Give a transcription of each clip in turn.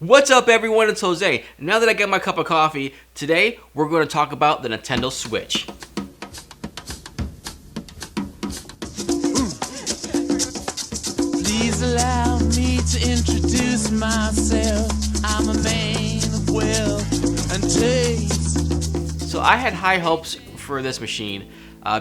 What's up everyone, it's Jose. Now that I got my cup of coffee, today we're going to talk about the Nintendo Switch. Please allow me to introduce myself. I'm a man of wealth and taste. So I had high hopes for this machine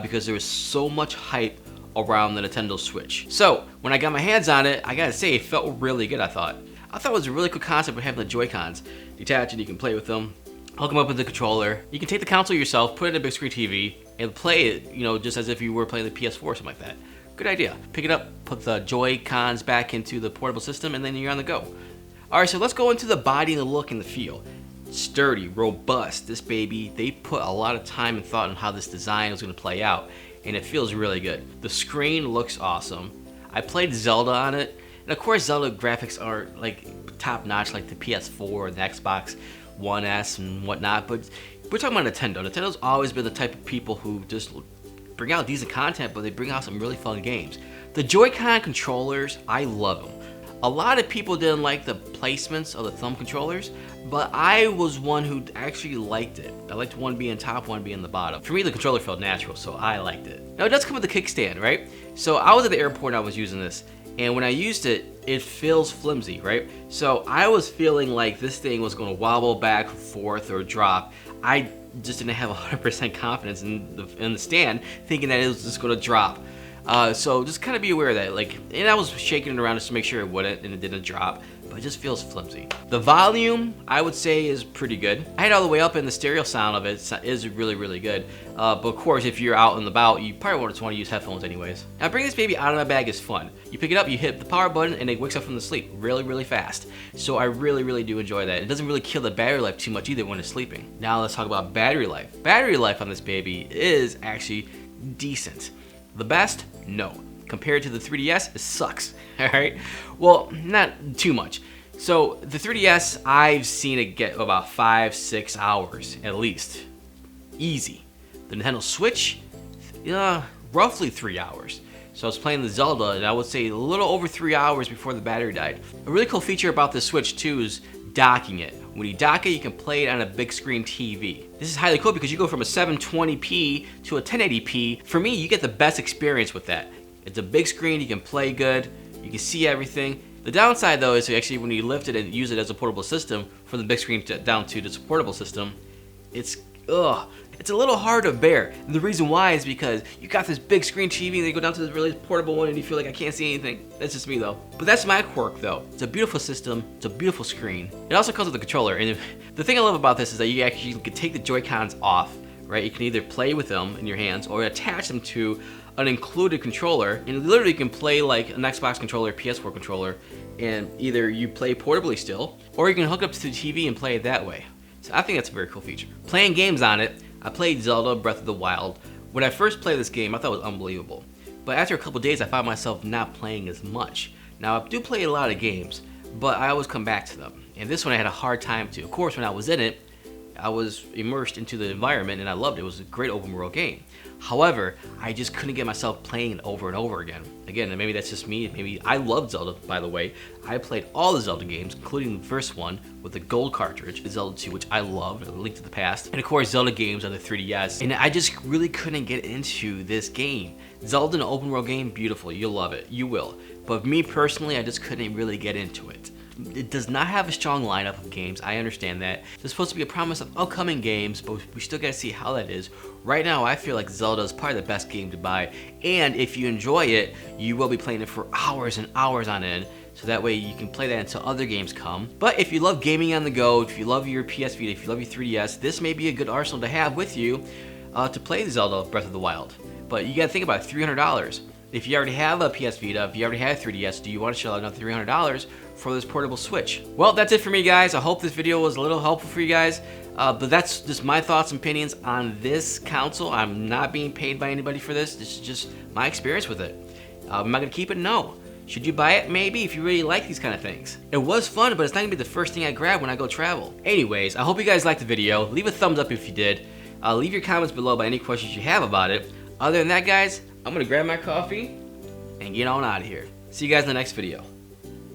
because there was so much hype around the Nintendo Switch. So when I got my hands on it, I gotta say it felt really good. I thought it was a really cool concept of having the Joy-Cons detach and you can play with them, hook them up with the controller. You can take the console yourself, put it in a big screen TV, and play it, just as if you were playing the PS4 or something like that. Good idea. Pick it up, put the Joy-Cons back into the portable system, and then you're on the go. Alright, so let's go into the body and the look and the feel. Sturdy, robust. This baby, they put a lot of time and thought on how this design was going to play out, and it feels really good. The screen looks awesome. I played Zelda on it, and of course Zelda graphics aren't like top notch like the PS4 or the Xbox One S and whatnot, but we're talking about Nintendo. Nintendo's always been the type of people who just bring out decent content, but they bring out some really fun games. The Joy-Con controllers, I love them. A lot of people didn't like the placements of the thumb controllers, but I was one who actually liked it. I liked one being top, one being the bottom. For me, the controller felt natural, so I liked it. Now, it does come with a kickstand, right? So I was at the airport and I was using this, and when I used it, it feels flimsy, right? So I was feeling like this thing was going to wobble back and forth or drop. I just didn't have 100% confidence in the stand, thinking that it was just going to drop. So just kind of be aware of that. And I was shaking it around just to make sure it wouldn't, and it didn't drop. But it just feels flimsy. The volume, I would say, is pretty good. I had it all the way up, and the stereo sound of it is really, really good. But of course, if you're out and about, you probably won't want to use headphones anyways. Now, bringing this baby out of my bag is fun. You pick it up, you hit the power button, and it wakes up from the sleep really, really fast. So I really, really do enjoy that. It doesn't really kill the battery life too much either when it's sleeping. Now let's talk about battery life. Battery life on this baby is actually decent. The best? No. Compared to the 3DS, it sucks. Alright? Well, not too much. So, the 3DS, I've seen it get about 5-6 hours, at least. Easy. The Nintendo Switch, roughly 3 hours. So I was playing the Zelda, and I would say a little over 3 hours before the battery died. A really cool feature about this Switch, too, is docking it. When you dock it, you can play it on a big screen TV. This is highly cool because you go from a 720p to a 1080p. For me, you get the best experience with that. It's a big screen, you can play good, you can see everything. The downside though is actually when you lift it and use it as a portable system, from the big screen down to this portable system, it's a little hard to bear. And the reason why is because you got this big screen TV and then you go down to this really portable one and you feel like I can't see anything. That's just me though. But that's my quirk though. It's a beautiful system, it's a beautiful screen. It also comes with a controller, and the thing I love about this is that you actually can take the Joy-Cons off, right? You can either play with them in your hands or attach them to an included controller, and literally you can play like an Xbox controller, PS4 controller, and either you play portably still, or you can hook up to the TV and play it that way. So I think that's a very cool feature. Playing games on it, I played Zelda Breath of the Wild. When I first played this game, I thought it was unbelievable. But after a couple days, I found myself not playing as much. Now, I do play a lot of games, but I always come back to them. And this one I had a hard time to. Of course, when I was in it, I was immersed into the environment and I loved it. It was a great open world game. However, I just couldn't get myself playing it over and over again. Again, maybe that's just me. Maybe I loved Zelda, by the way. I played all the Zelda games, including the first one with the gold cartridge, Zelda 2, which I loved, A Link to the Past, and of course Zelda games on the 3DS. And I just really couldn't get into this game. Zelda, an open world game, beautiful. You'll love it. You will. But me personally, I just couldn't really get into it. It does not have a strong lineup of games, I understand that. There's supposed to be a promise of upcoming games, but we still gotta see how that is. Right now, I feel like Zelda is probably the best game to buy, and if you enjoy it, you will be playing it for hours and hours on end, so that way you can play that until other games come. But if you love gaming on the go, if you love your PS Vita, if you love your 3DS, this may be a good arsenal to have with you to play the Zelda Breath of the Wild. But you gotta think about it, $300. If you already have a PS Vita, if you already have a 3DS, do you want to shell out another $300 for this portable Switch? Well, that's it for me, guys. I hope this video was a little helpful for you guys. But that's just my thoughts and opinions on this console. I'm not being paid by anybody for this. This is just my experience with it. Am I going to keep it? No. Should you buy it? Maybe, if you really like these kind of things. It was fun, but it's not going to be the first thing I grab when I go travel. Anyways, I hope you guys liked the video. Leave a thumbs up if you did. Leave your comments below about any questions you have about it. Other than that, guys, I'm gonna grab my coffee and get on out of here. See you guys in the next video.